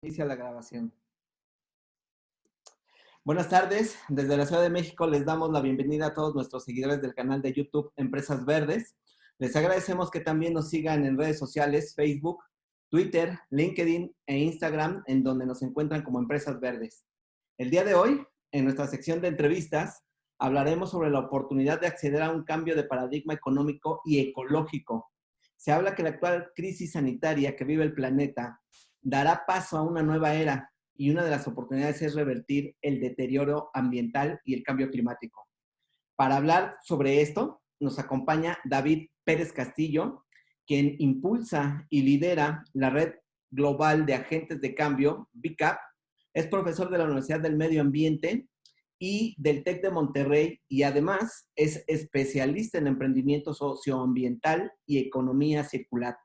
Inicia la grabación. Buenas tardes, desde la Ciudad de México les damos la bienvenida a todos nuestros seguidores del canal de YouTube Empresas Verdes. Les agradecemos que también nos sigan en redes sociales, Facebook, Twitter, LinkedIn e Instagram, en donde nos encuentran como Empresas Verdes. El día de hoy, en nuestra sección de entrevistas, hablaremos sobre la oportunidad de acceder a un cambio de paradigma económico y ecológico. Se habla que la actual crisis sanitaria que vive el planeta dará paso a una nueva era y una de las oportunidades es revertir el deterioro ambiental y el cambio climático. Para hablar sobre esto, nos acompaña David Pérez Castillo, quien impulsa y lidera la red global de agentes de cambio, BICAP. Es profesor de la Universidad del Medio Ambiente y del TEC de Monterrey y además es especialista en emprendimiento socioambiental y economía circular.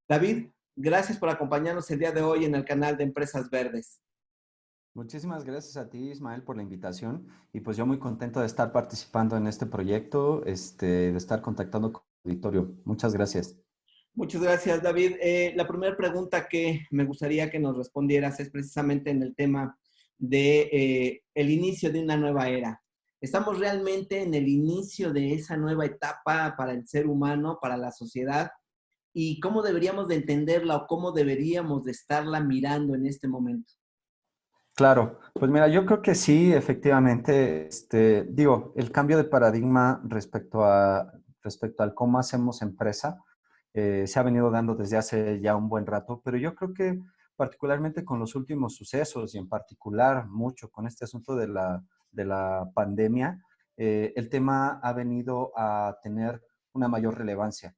David, gracias por acompañarnos el día de hoy en el canal de Empresas Verdes. Muchísimas gracias a ti, Ismael, por la invitación y pues yo muy contento de estar participando en este proyecto, de estar contactando con el auditorio. Muchas gracias. Muchas gracias, David. La primera pregunta que me gustaría que nos respondieras es precisamente en el tema de el inicio de una nueva era. ¿Estamos realmente en el inicio de esa nueva etapa para el ser humano, para la sociedad? ¿Y cómo deberíamos de entenderla o cómo deberíamos de estarla mirando en este momento? Claro, pues mira, yo creo que sí, efectivamente, el cambio de paradigma respecto al cómo hacemos empresa se ha venido dando desde hace ya un buen rato, pero yo creo que particularmente con los últimos sucesos y en particular mucho con este asunto de la pandemia, el tema ha venido a tener una mayor relevancia.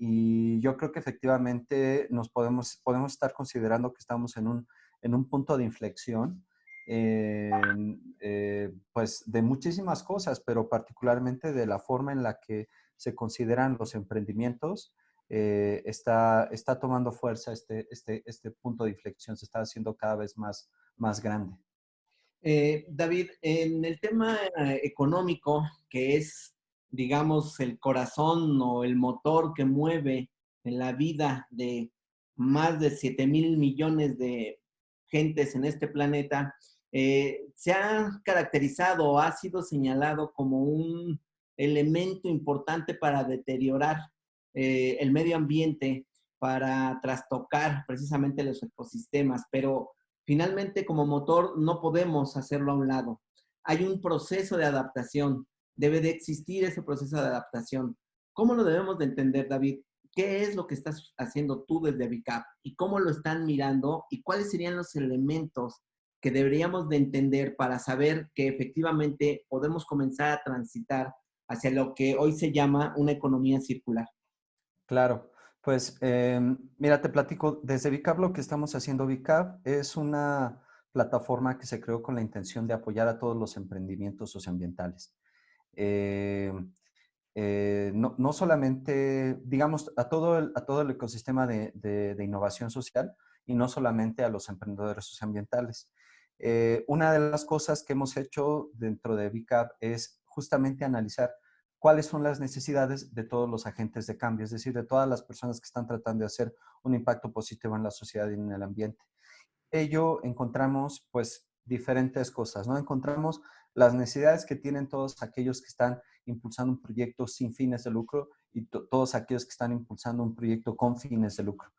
Y yo creo que efectivamente podemos estar considerando que estamos en un punto de inflexión, pues de muchísimas cosas, pero particularmente de la forma en la que se consideran los emprendimientos. Está tomando fuerza este punto de inflexión, se está haciendo cada vez más grande. David, en el tema económico, que es, digamos, el corazón o el motor que mueve en la vida de más de 7,000 millones de gentes en este planeta, se ha caracterizado o ha sido señalado como un elemento importante para deteriorar el medio ambiente, para trastocar precisamente los ecosistemas, pero finalmente, como motor, no podemos hacerlo a un lado. Hay un proceso de adaptación. Debe de existir ese proceso de adaptación. ¿Cómo lo debemos de entender, David? ¿Qué es lo que estás haciendo tú desde VICAP? ¿Y cómo lo están mirando? ¿Y cuáles serían los elementos que deberíamos de entender para saber que efectivamente podemos comenzar a transitar hacia lo que hoy se llama una economía circular? Claro, pues mira, te platico, desde VICAP lo que estamos haciendo, VICAP es una plataforma que se creó con la intención de apoyar a todos los emprendimientos socioambientales. Eh, no solamente, digamos, a todo el ecosistema de innovación social y no solamente a los emprendedores socioambientales. Una de las cosas que hemos hecho dentro de VICAP es justamente analizar cuáles son las necesidades de todos los agentes de cambio, es decir, de todas las personas que están tratando de hacer un impacto positivo en la sociedad y en el ambiente. Ello encontramos pues diferentes cosas, ¿no? Encontramos las necesidades que tienen todos aquellos que están impulsando un proyecto sin fines de lucro y todos aquellos que están impulsando un proyecto con fines de lucro.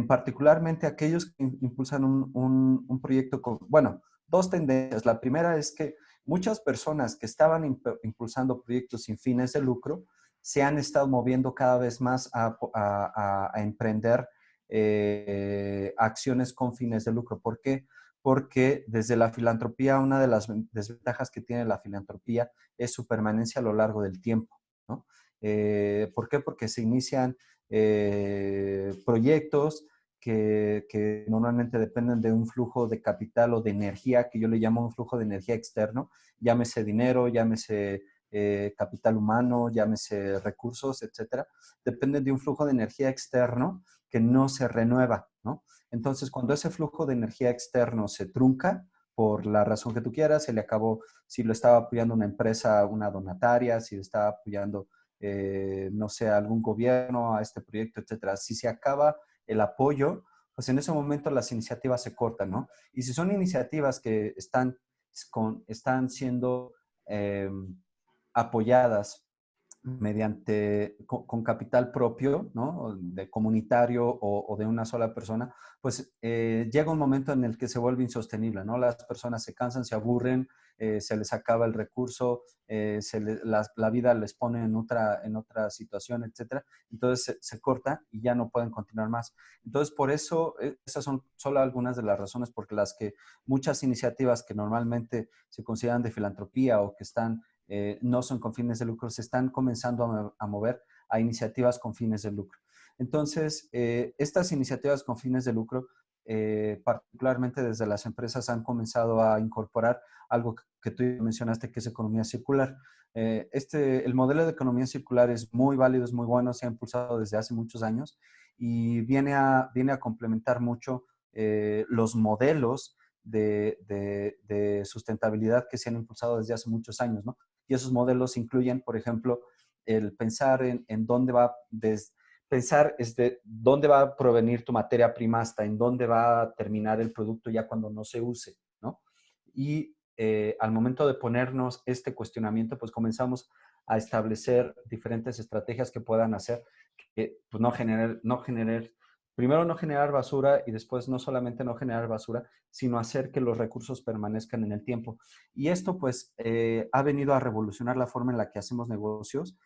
Particularmente aquellos que impulsan un proyecto con, bueno, dos tendencias. La primera es que muchas personas que estaban impulsando proyectos sin fines de lucro se han estado moviendo cada vez más a emprender acciones con fines de lucro. ¿Por qué? Porque desde la filantropía, una de las desventajas que tiene la filantropía es su permanencia a lo largo del tiempo, ¿no? ¿Por qué? Porque se inician proyectos que normalmente dependen de un flujo de capital o de energía, que yo le llamo un flujo de energía externo, llámese dinero, llámese capital humano, llámese recursos, etcétera. Dependen de un flujo de energía externo que no se renueva, ¿no? Entonces, cuando ese flujo de energía externo se trunca, por la razón que tú quieras, se le acabó, si lo estaba apoyando una empresa, una donataria, si lo estaba apoyando, no sé, algún gobierno a este proyecto, etcétera. Si se acaba el apoyo, pues en ese momento las iniciativas se cortan, ¿no? Y si son iniciativas que están siendo eh, apoyadas con capital propio, ¿no? De comunitario o de una sola persona, pues llega un momento en el que se vuelve insostenible, ¿no? Las personas se cansan, se aburren, se les acaba el recurso, la vida les pone en otra situación, etcétera. Entonces se corta y ya no pueden continuar más. Entonces, por eso, esas son solo algunas de las razones por las que muchas iniciativas que normalmente se consideran de filantropía o que están no son con fines de lucro, se están comenzando a mover a iniciativas con fines de lucro. Entonces, estas iniciativas con fines de lucro, particularmente desde las empresas, han comenzado a incorporar algo que tú mencionaste, que es economía circular. El modelo de economía circular es muy válido, es muy bueno, se ha impulsado desde hace muchos años y viene a complementar mucho los modelos de sustentabilidad que se han impulsado desde hace muchos años, ¿no? Y esos modelos incluyen, por ejemplo, el pensar en dónde pensar de dónde va a provenir tu materia prima hasta en dónde va a terminar el producto ya cuando no se use, ¿no? Y al momento de ponernos este cuestionamiento, pues comenzamos a establecer diferentes estrategias que puedan hacer que pues, primero no generar basura y después no solamente no generar basura, sino hacer que los recursos permanezcan en el tiempo. Y esto pues ha venido a revolucionar la forma en la que hacemos negocios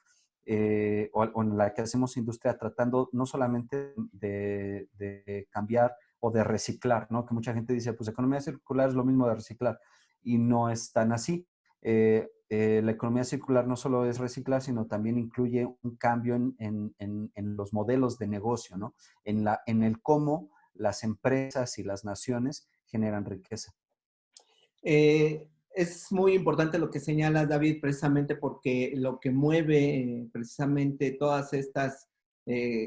o en la que hacemos industria, tratando no solamente de cambiar o de reciclar, ¿no? Que mucha gente dice, pues economía circular es lo mismo de reciclar y no es tan así. La economía circular no solo es reciclar, sino también incluye un cambio en los modelos de negocio, ¿no? En el cómo las empresas y las naciones generan riqueza. Es muy importante lo que señalas, David, precisamente porque lo que mueve precisamente todas estas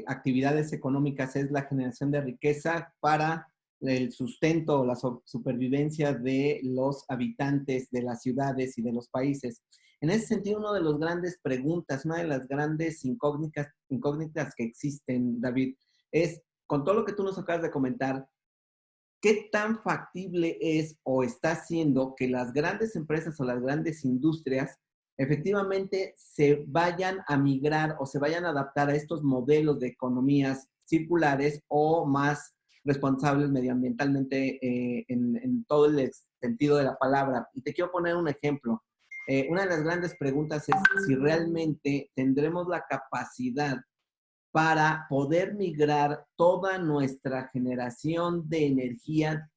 actividades económicas es la generación de riqueza para el sustento o la supervivencia de los habitantes de las ciudades y de los países. En ese sentido, una de las grandes preguntas, una de las grandes incógnitas que existen, David, es, con todo lo que tú nos acabas de comentar, ¿qué tan factible es o está haciendo que las grandes empresas o las grandes industrias efectivamente se vayan a migrar o se vayan a adaptar a estos modelos de economías circulares o más responsables medioambientalmente en todo el sentido de la palabra? Y te quiero poner un ejemplo. Una de las grandes preguntas es si realmente tendremos la capacidad para poder migrar toda nuestra generación de energía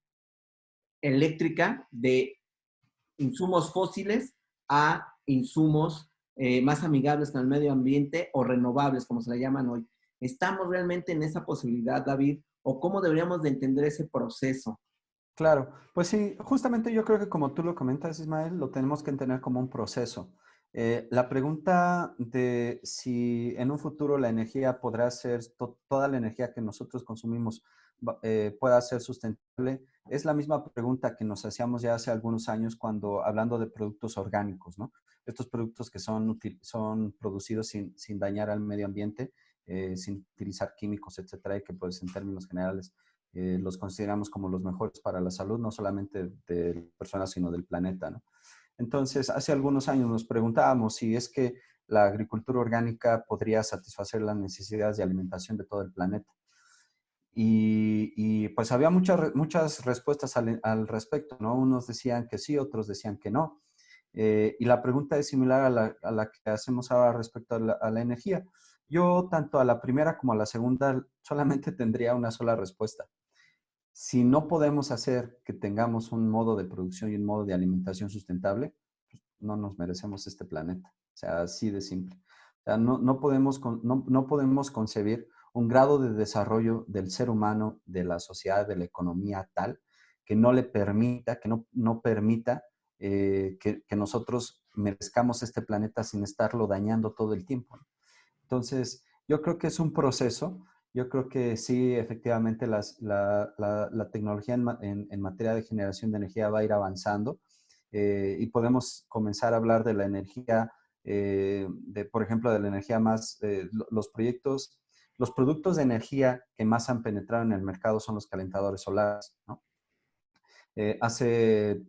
eléctrica de insumos fósiles a insumos más amigables con el medio ambiente o renovables, como se le llaman hoy. ¿Estamos realmente en esa posibilidad, David? ¿O cómo deberíamos de entender ese proceso? Claro, pues sí, justamente yo creo que como tú lo comentas, Ismael, lo tenemos que entender como un proceso. La pregunta de si en un futuro la energía podrá ser, toda la energía que nosotros consumimos pueda ser sustentable, es la misma pregunta que nos hacíamos ya hace algunos años cuando hablando de productos orgánicos, ¿no? Estos productos que son producidos sin dañar al medio ambiente, sin utilizar químicos, etcétera, y que pues en términos generales los consideramos como los mejores para la salud, no solamente de personas, sino del planeta, ¿no? Entonces, hace algunos años nos preguntábamos si es que la agricultura orgánica podría satisfacer las necesidades de alimentación de todo el planeta. Pues había muchas respuestas al respecto, ¿no? Unos decían que sí, otros decían que no. Y la pregunta es similar a la que hacemos ahora respecto a la energía. Yo, tanto a la primera como a la segunda, solamente tendría una sola respuesta. Si no podemos hacer que tengamos un modo de producción y un modo de alimentación sustentable, pues no nos merecemos este planeta. O sea, así de simple. O sea, no podemos concebir un grado de desarrollo del ser humano, de la sociedad, de la economía tal que no le permita, que no permita que nosotros merezcamos este planeta sin estarlo dañando todo el tiempo. Entonces, yo creo que es un proceso. Yo creo que sí, efectivamente, la tecnología en materia de generación de energía va a ir avanzando y podemos comenzar a hablar de la energía, por ejemplo, de la energía más, los proyectos los productos de energía que más han penetrado en el mercado son los calentadores solares, ¿no? Hace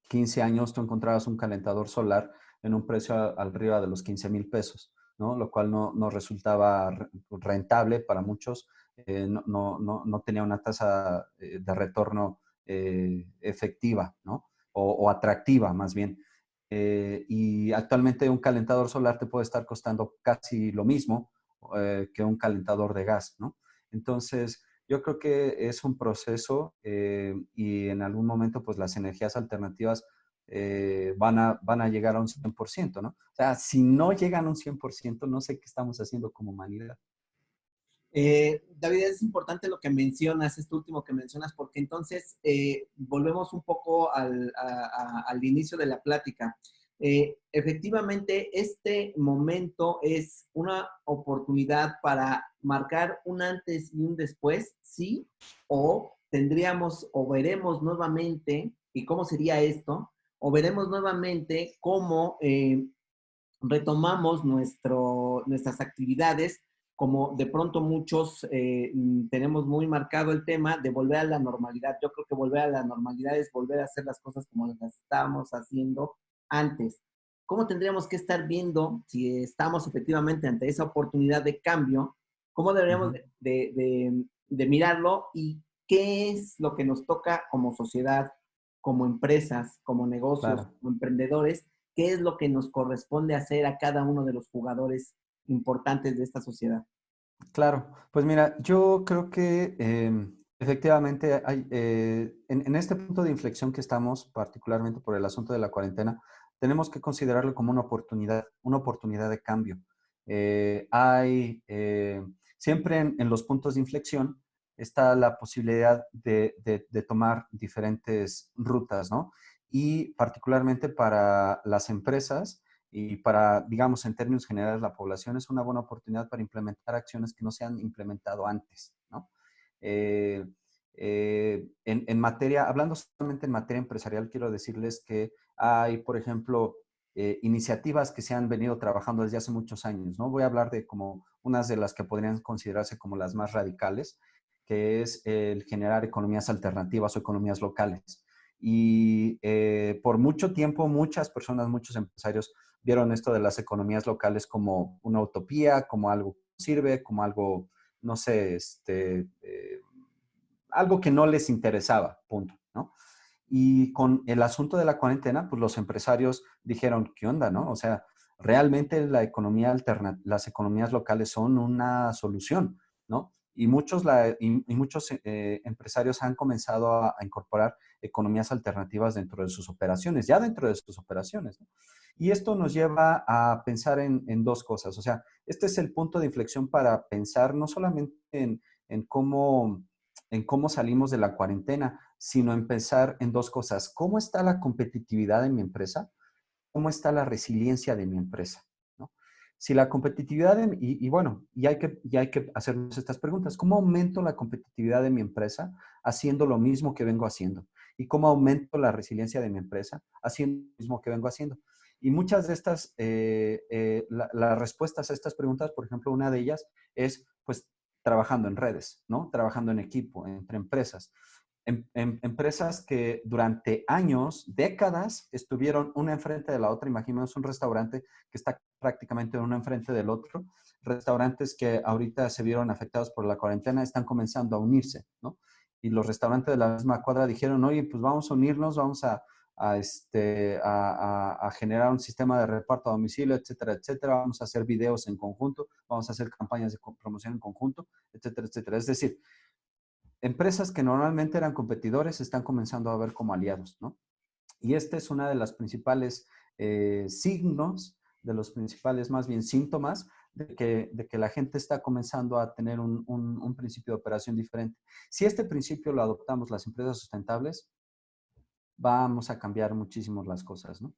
15 años tú encontrabas un calentador solar en un precio arriba de los 15,000 pesos, ¿no? Lo cual no resultaba rentable para muchos, no tenía una tasa de retorno efectiva, ¿no? O atractiva más bien. Y actualmente un calentador solar te puede estar costando casi lo mismo que un calentador de gas, ¿no? Entonces, yo creo que es un proceso y en algún momento pues las energías alternativas van a llegar a un 100%, ¿no? O sea, si no llegan a un 100%, no sé qué estamos haciendo como humanidad. David, es importante lo que mencionas, esto último que mencionas, porque entonces volvemos un poco al inicio de la plática. Efectivamente, este momento es una oportunidad para marcar un antes y un después, ¿sí? O tendríamos o veremos nuevamente, ¿y cómo sería esto? O veremos nuevamente cómo retomamos nuestras actividades, como de pronto muchos tenemos muy marcado el tema de volver a la normalidad. Yo creo que volver a la normalidad es volver a hacer las cosas como las estábamos haciendo antes. ¿Cómo tendríamos que estar viendo si estamos efectivamente ante esa oportunidad de cambio? ¿Cómo deberíamos Ujú. de mirarlo y qué es lo que nos toca como sociedad, como empresas, como negocios, Claro. como emprendedores? ¿Qué es lo que nos corresponde hacer a cada uno de los jugadores importantes de esta sociedad? Claro, pues mira, yo creo que efectivamente hay, en este punto de inflexión que estamos, particularmente por el asunto de la cuarentena, tenemos que considerarlo como una oportunidad de cambio. Hay siempre en los puntos de inflexión está la posibilidad de tomar diferentes rutas, ¿no? Y particularmente para las empresas y para, digamos, en términos generales, la población es una buena oportunidad para implementar acciones que no se han implementado antes, ¿no? Eh, en materia, hablando solamente en materia empresarial, quiero decirles que hay, por ejemplo, iniciativas que se han venido trabajando desde hace muchos años, ¿no? Voy a hablar de como unas de las que podrían considerarse como las más radicales, que es el generar economías alternativas o economías locales. Y por mucho tiempo, muchas personas, muchos empresarios vieron esto de las economías locales como una utopía, como algo que sirve, como algo, no sé, algo que no les interesaba, punto, ¿no? Y con el asunto de la cuarentena, pues los empresarios dijeron, ¿qué onda, no? O sea, realmente la economía alterna, las economías locales son una solución, ¿no? Y muchos empresarios han comenzado a incorporar economías alternativas dentro de sus operaciones, ya dentro de sus operaciones, ¿no? Y esto nos lleva a pensar en dos cosas. O sea, este es el punto de inflexión para pensar no solamente en cómo, en cómo salimos de la cuarentena, sino en pensar en dos cosas. ¿Cómo está la competitividad de mi empresa? ¿Cómo está la resiliencia de mi empresa? ¿No? Si la competitividad, y bueno, y hay que hacernos estas preguntas. ¿Cómo aumento la competitividad de mi empresa haciendo lo mismo que vengo haciendo? ¿Y cómo aumento la resiliencia de mi empresa haciendo lo mismo que vengo haciendo? Y muchas de estas, las respuestas a estas preguntas, por ejemplo, una de ellas es, pues, trabajando en redes, ¿no? Trabajando en equipo, entre empresas. Empresas que durante años, décadas, estuvieron una enfrente de la otra. Imaginemos un restaurante que está prácticamente uno enfrente del otro. Restaurantes que ahorita se vieron afectados por la cuarentena están comenzando a unirse, ¿no? Y los restaurantes de la misma cuadra dijeron, oye, pues vamos a unirnos, vamos a generar un sistema de reparto a domicilio, etcétera, etcétera. Vamos a hacer videos en conjunto, vamos a hacer campañas de promoción en conjunto, etcétera, etcétera. Es decir, empresas que normalmente eran competidores están comenzando a ver como aliados, ¿no? Y este es una de las principales signos, de los principales más bien síntomas de que la gente está comenzando a tener un principio de operación diferente. Si este principio lo adoptamos las empresas sustentables, vamos a cambiar muchísimo las cosas, ¿no?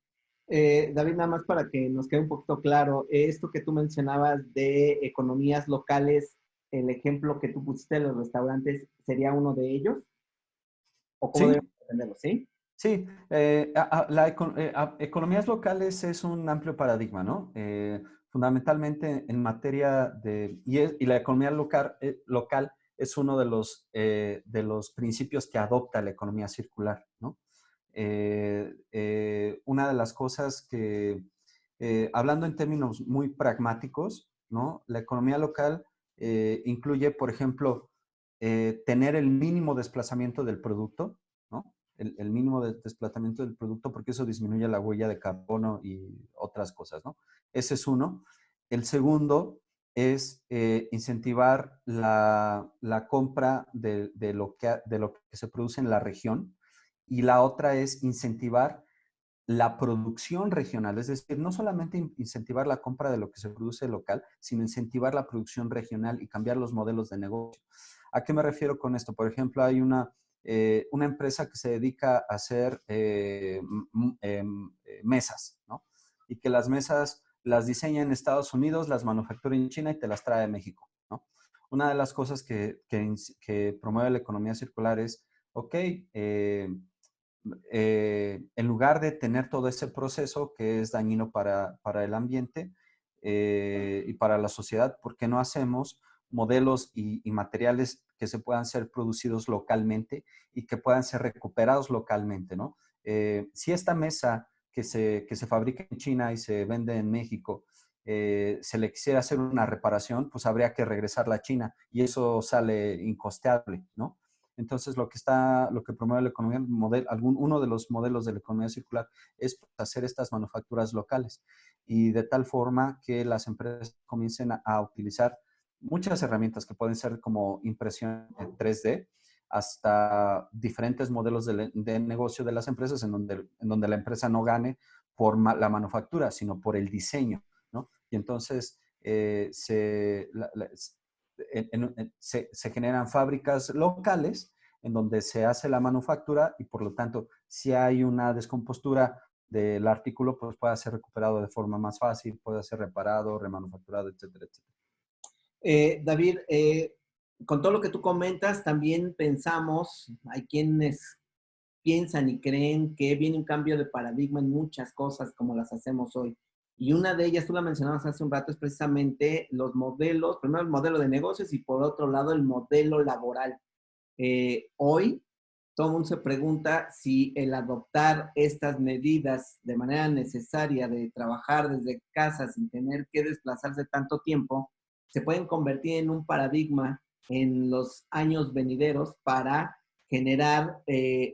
David, nada más para que nos quede un poquito claro, esto que tú mencionabas de economías locales, el ejemplo que tú pusiste de los restaurantes, ¿sería uno de ellos? ¿O cómo Sí, debemos entenderlo? ¿Sí? sí, economías locales es un amplio paradigma, ¿no? fundamentalmente en materia de, y la economía local es uno de los principios que adopta la economía circular, ¿no? Una de las cosas que, hablando en términos muy pragmáticos, ¿no? La economía local incluye, por ejemplo, tener el mínimo desplazamiento del producto, ¿no? El mínimo desplazamiento del producto, porque eso disminuye la huella de carbono y otras cosas, ¿no? Ese es uno. El segundo es incentivar la compra de lo que se produce en la región, y la otra es incentivar la producción regional, es decir, no solamente incentivar la compra de lo que se produce local, sino incentivar la producción regional y cambiar los modelos de negocio. ¿A qué me refiero con esto? Por ejemplo, hay una empresa que se dedica a hacer mesas, ¿no? Y que las mesas las diseña en Estados Unidos, las manufactura en China y te las trae a México, ¿no? Una de las cosas que promueve la economía circular es, ok, en lugar de tener todo ese proceso que es dañino para el ambiente y para la sociedad, ¿por qué no hacemos modelos y materiales que se puedan ser producidos localmente y que puedan ser recuperados localmente, ¿no? Si esta mesa que se fabrica en China y se vende en México, se le quisiera hacer una reparación, pues habría que regresarla a China y eso sale incosteable, ¿no? Entonces, lo que promueve la economía, uno de los modelos de la economía circular es hacer estas manufacturas locales y de tal forma que las empresas comiencen a utilizar muchas herramientas que pueden ser como impresión en 3D hasta diferentes modelos de negocio de las empresas en donde la empresa no gane por la manufactura, sino por el diseño, ¿no? Y entonces se generan fábricas locales en donde se hace la manufactura y por lo tanto, si hay una descompostura del artículo, pues puede ser recuperado de forma más fácil, puede ser reparado, remanufacturado, etcétera, etcétera. David, con todo lo que tú comentas, también pensamos, hay quienes piensan y creen que viene un cambio de paradigma en muchas cosas como las hacemos hoy. Y una de ellas, tú la mencionabas hace un rato, es precisamente los modelos, primero el modelo de negocios y por otro lado el modelo laboral. Hoy todo el mundo se pregunta si el adoptar estas medidas de manera necesaria de trabajar desde casa sin tener que desplazarse tanto tiempo, se pueden convertir en un paradigma en los años venideros para generar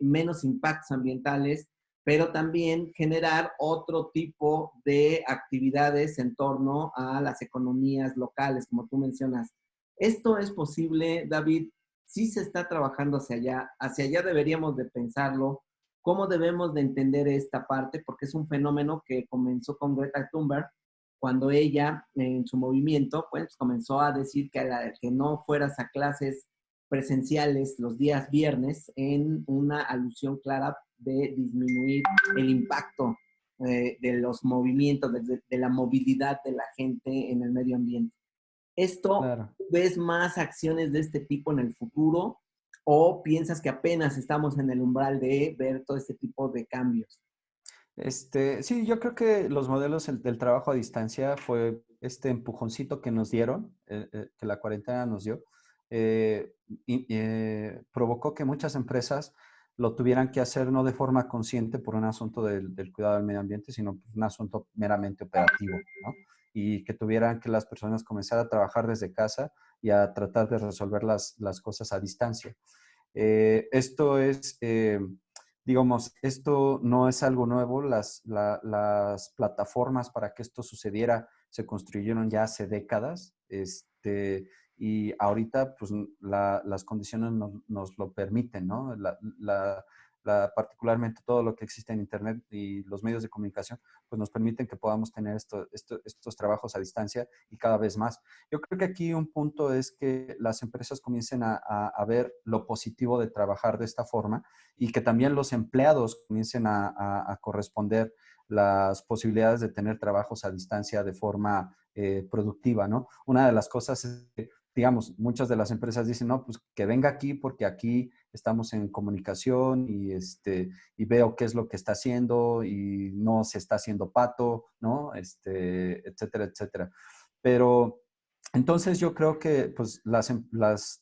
menos impactos ambientales, pero también generar otro tipo de actividades en torno a las economías locales, como tú mencionas. ¿Esto es posible, David? Sí se está trabajando hacia allá deberíamos de pensarlo, cómo debemos de entender esta parte, porque es un fenómeno que comenzó con Greta Thunberg, cuando ella en su movimiento pues comenzó a decir que no fueras a clases presenciales los días viernes en una alusión clara de disminuir el impacto de los movimientos, de la movilidad de la gente en el medio ambiente. ¿Esto Claro. ves más acciones de este tipo en el futuro o piensas que apenas estamos en el umbral de ver todo este tipo de cambios? Sí, yo creo que los modelos del trabajo a distancia fue este empujoncito que nos dieron, que la cuarentena nos dio, eh, provocó que muchas empresas lo tuvieran que hacer no de forma consciente por un asunto del cuidado del medio ambiente, sino por un asunto meramente operativo, ¿no? Y que tuvieran que las personas comenzar a trabajar desde casa y a tratar de resolver las cosas a distancia. Esto es, digamos, esto no es algo nuevo. Las plataformas para que esto sucediera se construyeron ya hace décadas. Y ahorita, pues, las condiciones nos lo permiten, ¿no? Particularmente todo lo que existe en Internet y los medios de comunicación, pues nos permiten que podamos tener estos trabajos a distancia y cada vez más. Yo creo que aquí un punto es que las empresas comiencen a ver lo positivo de trabajar de esta forma y que también los empleados comiencen a corresponder las posibilidades de tener trabajos a distancia de forma productiva, ¿no? Una de las cosas es que digamos, muchas de las empresas dicen, no, pues que venga aquí porque aquí estamos en comunicación y veo qué es lo que está haciendo y no se está haciendo pato, ¿no? Etcétera, etcétera. Pero entonces yo creo que pues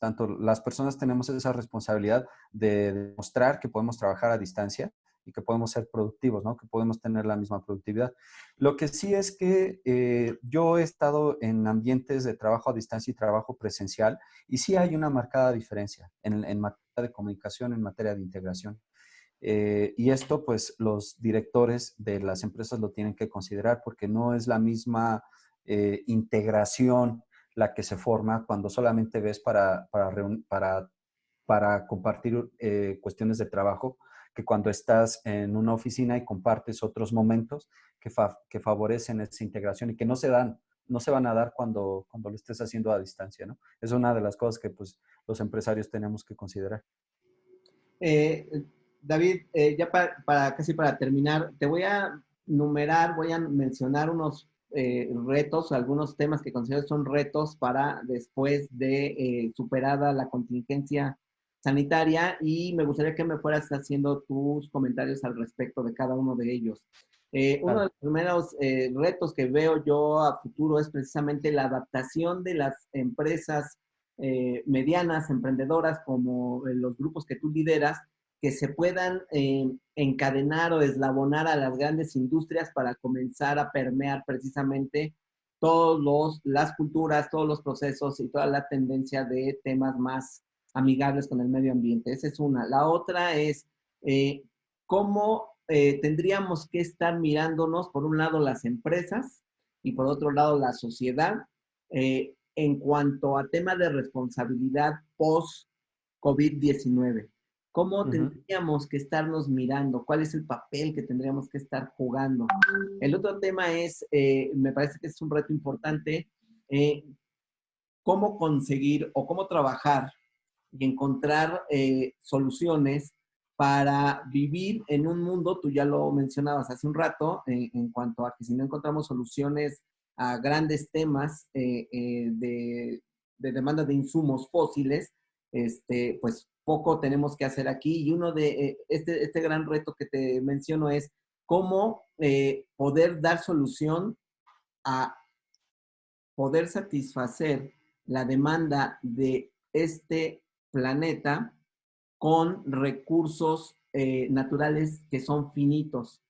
tanto las personas tenemos esa responsabilidad de demostrar que podemos trabajar a distancia y que podemos ser productivos, ¿no? Que podemos tener la misma productividad. Lo que sí es que yo he estado en ambientes de trabajo a distancia y trabajo presencial y sí hay una marcada diferencia en materia de comunicación, en materia de integración. Y esto, pues, los directores de las empresas lo tienen que considerar porque no es la misma integración la que se forma cuando solamente ves para compartir cuestiones de trabajo que cuando estás en una oficina y compartes otros momentos que favorecen esa integración y que no se van a dar cuando lo estés haciendo a distancia, ¿no? Es una de las cosas que pues los empresarios tenemos que considerar. Eh, David, ya casi para terminar, te voy a voy a mencionar unos retos, algunos temas que considero son retos para después de superada la contingencia sanitaria y me gustaría que me fueras haciendo tus comentarios al respecto de cada uno de ellos. Uno de Claro. los primeros retos que veo yo a futuro es precisamente la adaptación de las empresas medianas, emprendedoras, como los grupos que tú lideras, que se puedan encadenar o eslabonar a las grandes industrias para comenzar a permear precisamente las culturas, todos los procesos y toda la tendencia de temas más amigables con el medio ambiente. Esa es una. La otra es cómo tendríamos que estar mirándonos, por un lado, las empresas y por otro lado, la sociedad, en cuanto a tema de responsabilidad post-COVID-19. ¿Cómo Ujú. tendríamos que estarnos mirando? ¿Cuál es el papel que tendríamos que estar jugando? El otro tema es, me parece que es un reto importante, eh, cómo conseguir o cómo trabajar y encontrar soluciones para vivir en un mundo, tú ya lo mencionabas hace un rato, en cuanto a que si no encontramos soluciones a grandes temas de demanda de insumos fósiles, pues poco tenemos que hacer aquí. Y uno de este gran reto que te menciono es cómo poder dar solución a poder satisfacer la demanda de este planeta con recursos naturales que son finitos.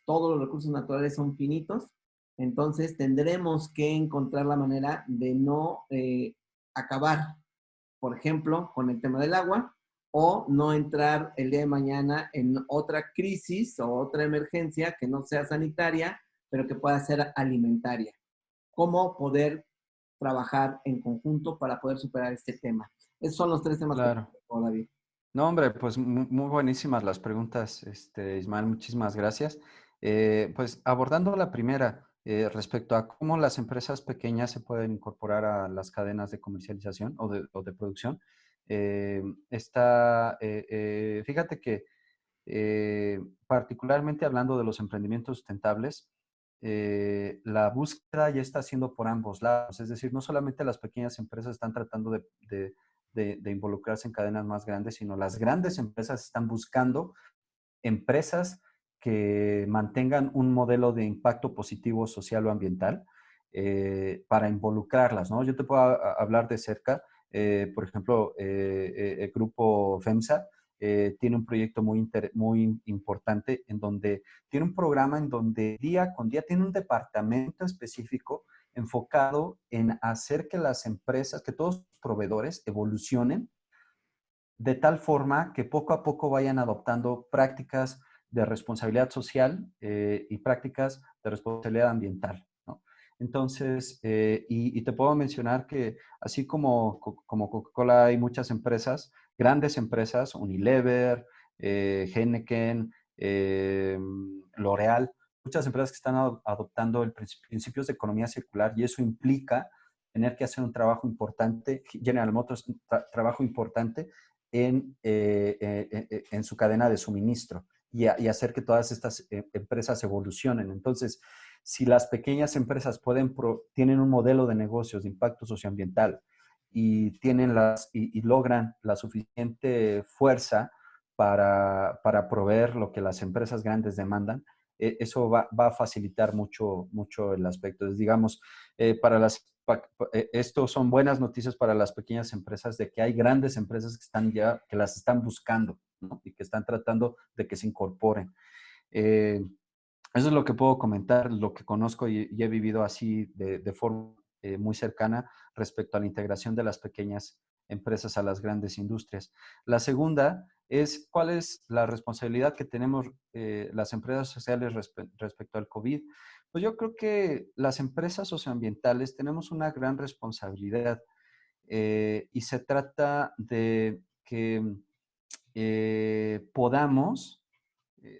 Todos los recursos naturales son finitos, entonces tendremos que encontrar la manera de no acabar, por ejemplo, con el tema del agua o no entrar el día de mañana en otra crisis o otra emergencia que no sea sanitaria, pero que pueda ser alimentaria. ¿Cómo poder trabajar en conjunto para poder superar este tema? Esos son los tres temas que Claro. tengo, David. No, hombre, pues muy buenísimas las preguntas, Ismael, muchísimas gracias. Pues abordando la primera, respecto a cómo las empresas pequeñas se pueden incorporar a las cadenas de comercialización o de producción, fíjate que particularmente hablando de los emprendimientos sustentables, la búsqueda ya está haciendo por ambos lados, es decir, no solamente las pequeñas empresas están tratando de involucrarse en cadenas más grandes, sino las grandes empresas están buscando empresas que mantengan un modelo de impacto positivo social o ambiental para involucrarlas, ¿no? Yo te puedo hablar de cerca, por ejemplo, el grupo FEMSA tiene un proyecto muy importante en donde tiene un programa en donde día con día tiene un departamento específico enfocado en hacer que las empresas, que todos los proveedores evolucionen de tal forma que poco a poco vayan adoptando prácticas de responsabilidad social y prácticas de responsabilidad ambiental, ¿no? Entonces, y te puedo mencionar que así como Coca-Cola hay muchas empresas, grandes empresas, Unilever, Heineken, L'Oreal, muchas empresas que están adoptando principios de economía circular y eso implica tener que hacer un trabajo importante, General Motors, un trabajo importante en su cadena de suministro y hacer que todas estas empresas evolucionen. Entonces, Si las pequeñas empresas tienen un modelo de negocios de impacto socioambiental y, y logran la suficiente fuerza para proveer lo que las empresas grandes demandan, eso va a facilitar mucho el aspecto. Digamos, esto son buenas noticias para las pequeñas empresas de que hay grandes empresas que las están buscando, ¿no? Y que están tratando de que se incorporen. Eso es lo que puedo comentar, lo que conozco y he vivido así de forma muy cercana respecto a la integración de las pequeñas empresas a las grandes industrias. La segunda es cuál es la responsabilidad que tenemos las empresas sociales respecto al COVID. Pues yo creo que las empresas socioambientales tenemos una gran responsabilidad y se trata de que podamos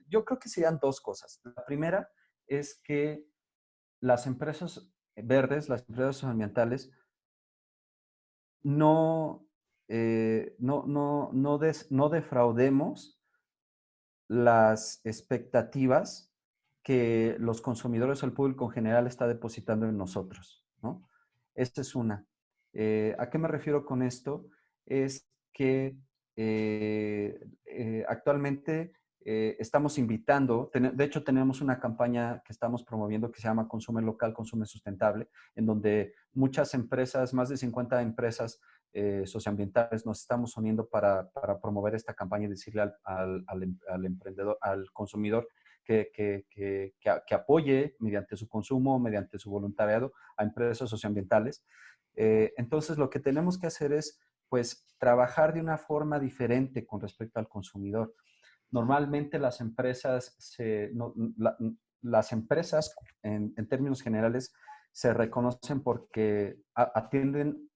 yo creo que serían dos cosas. La primera es que las empresas verdes, las empresas ambientales, no, no defraudemos las expectativas que los consumidores o el público en general está depositando en nosotros, ¿no? Esta es una. ¿A qué me refiero con esto? Es que actualmente estamos invitando, de hecho tenemos una campaña que estamos promoviendo que se llama Consume Local, Consume Sustentable, en donde muchas empresas, más de 50 empresas socioambientales nos estamos uniendo para promover esta campaña y decirle al emprendedor, al consumidor que apoye mediante su consumo, mediante su voluntariado a empresas socioambientales. Entonces, lo que tenemos que hacer es, pues, trabajar de una forma diferente con respecto al consumidor. Normalmente las empresas, las empresas en términos generales se reconocen porque atienden,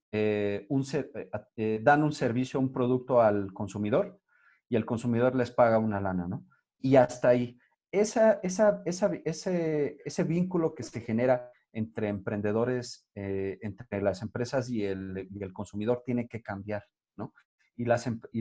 dan un servicio, un producto al consumidor y el consumidor les paga una lana, ¿no? Y hasta ahí. Ese vínculo que se genera entre emprendedores, entre las empresas y el consumidor tiene que cambiar, ¿no? Y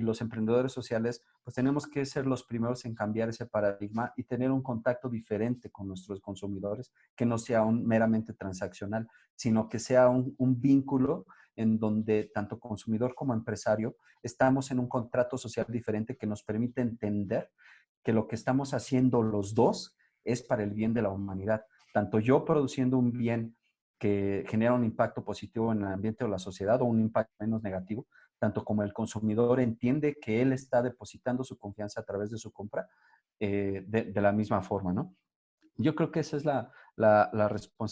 los emprendedores sociales, pues tenemos que ser los primeros en cambiar ese paradigma y tener un contacto diferente con nuestros consumidores, que no sea meramente transaccional, sino que sea un vínculo en donde tanto consumidor como empresario estamos en un contrato social diferente que nos permite entender que lo que estamos haciendo los dos es para el bien de la humanidad. Tanto yo produciendo un bien que genera un impacto positivo en el ambiente o la sociedad o un impacto menos negativo, tanto como el consumidor entiende que él está depositando su confianza a través de su compra de la misma forma, ¿no? Yo creo que esa es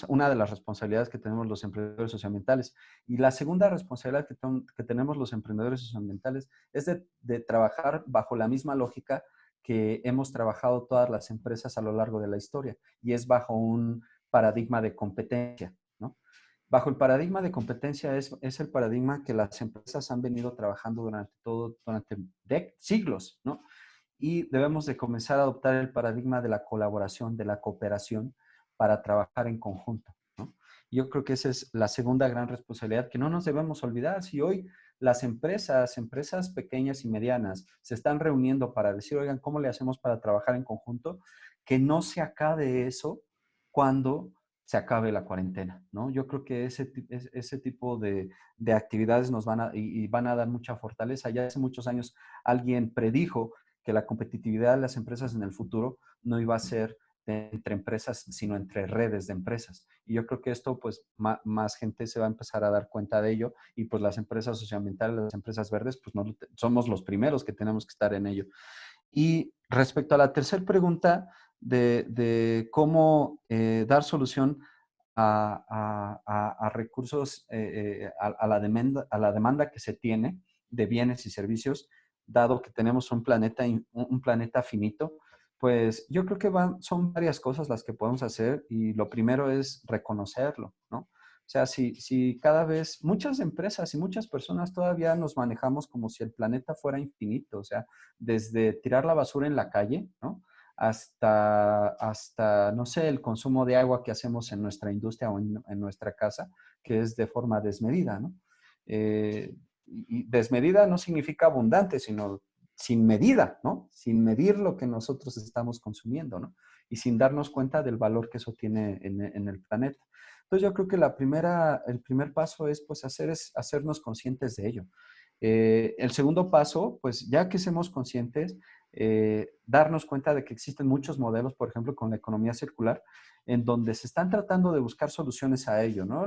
una de las responsabilidades que tenemos los emprendedores socioambientales. Y la segunda responsabilidad que tenemos los emprendedores socioambientales es de trabajar bajo la misma lógica que hemos trabajado todas las empresas a lo largo de la historia, y es bajo un paradigma de competencia, ¿no? Bajo el paradigma de competencia es el paradigma que las empresas han venido trabajando durante siglos, ¿no? Y debemos de comenzar a adoptar el paradigma de la colaboración, de la cooperación para trabajar en conjunto, ¿no? Yo creo que esa es la segunda gran responsabilidad que no nos debemos olvidar. Si hoy las empresas pequeñas y medianas se están reuniendo para decir, oigan, ¿cómo le hacemos para trabajar en conjunto? Que no se acabe eso cuando se acabe la cuarentena, ¿no? Yo creo que ese tipo de actividades nos y van a dar mucha fortaleza. Ya hace muchos años alguien predijo que la competitividad de las empresas en el futuro no iba a ser entre empresas, sino entre redes de empresas. Y yo creo que esto, pues, más gente se va a empezar a dar cuenta de ello y pues las empresas socioambientales, las empresas verdes, pues no, somos los primeros que tenemos que estar en ello. Y respecto a la tercera pregunta de cómo dar solución a recursos, a la demanda que se tiene de bienes y servicios, dado que tenemos un planeta finito, pues yo creo que son varias cosas las que podemos hacer y lo primero es reconocerlo, ¿no? O sea, si cada vez muchas empresas y muchas personas todavía nos manejamos como si el planeta fuera infinito, o sea, desde tirar la basura en la calle, ¿no? Hasta, no sé, el consumo de agua que hacemos en nuestra industria o en nuestra casa, que es de forma desmedida, ¿no? Y desmedida no significa abundante, sino sin medida, ¿no? Sin medir lo que nosotros estamos consumiendo, ¿no? Y sin darnos cuenta del valor que eso tiene en el planeta. Entonces yo creo que el primer paso es pues hacernos conscientes de ello. El segundo paso, pues ya que seamos conscientes, darnos cuenta de que existen muchos modelos, por ejemplo, con la economía circular, en donde se están tratando de buscar soluciones a ello, ¿no?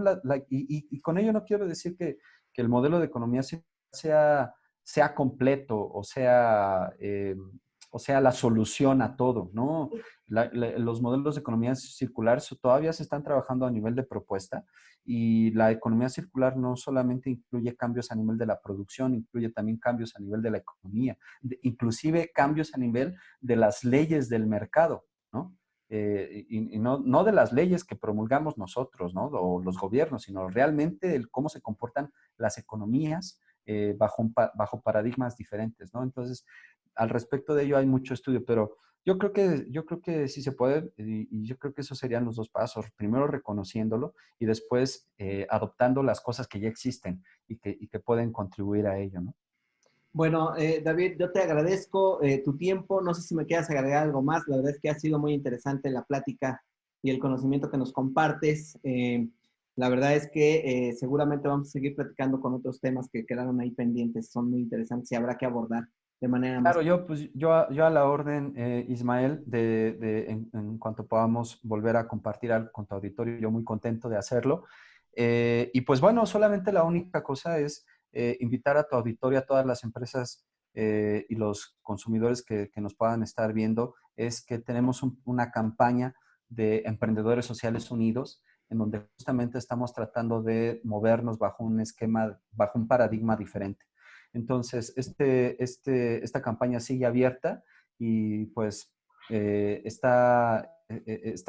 Y con ello no quiero decir que el modelo de economía circular sea completo o sea la solución a todo, ¿no? Los modelos de economía circular todavía se están trabajando a nivel de propuesta y la economía circular no solamente incluye cambios a nivel de la producción, incluye también cambios a nivel de la economía, inclusive cambios a nivel de las leyes del mercado, ¿no? Y no de las leyes que promulgamos nosotros, ¿no? O los gobiernos, sino realmente el cómo se comportan las economías bajo paradigmas diferentes, ¿no? Entonces, al respecto de ello hay mucho estudio, pero yo creo que sí se puede y yo creo que esos serían los dos pasos. Primero reconociéndolo y después adoptando las cosas que ya existen y que pueden contribuir a ello, ¿no? Bueno, David, yo te agradezco tu tiempo. No sé si me quieras agregar algo más. La verdad es que ha sido muy interesante la plática y el conocimiento que nos compartes. La verdad es que seguramente vamos a seguir platicando con otros temas que quedaron ahí pendientes. Son muy interesantes y habrá que abordar de manera más. Claro, yo a la orden, Ismael, en cuanto podamos volver a compartir algo con tu auditorio, yo muy contento de hacerlo. Y pues bueno, solamente la única cosa es invitar a tu auditorio, a todas las empresas y los consumidores que nos puedan estar viendo, es que tenemos una campaña de Emprendedores Sociales Unidos, en donde justamente estamos tratando de movernos bajo un esquema, bajo un paradigma diferente. Entonces, esta campaña sigue abierta y pues está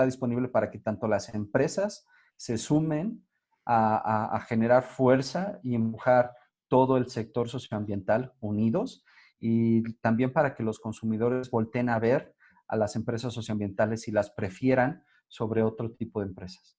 disponible para que tanto las empresas se sumen a generar fuerza y empujar todo el sector socioambiental unidos y también para que los consumidores volteen a ver a las empresas socioambientales y las prefieran sobre otro tipo de empresas.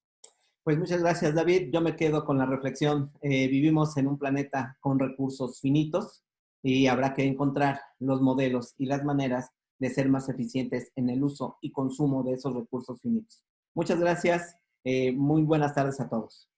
Pues muchas gracias, David. Yo me quedo con la reflexión. Vivimos en un planeta con recursos finitos y habrá que encontrar los modelos y las maneras de ser más eficientes en el uso y consumo de esos recursos finitos. Muchas gracias. Muy buenas tardes a todos.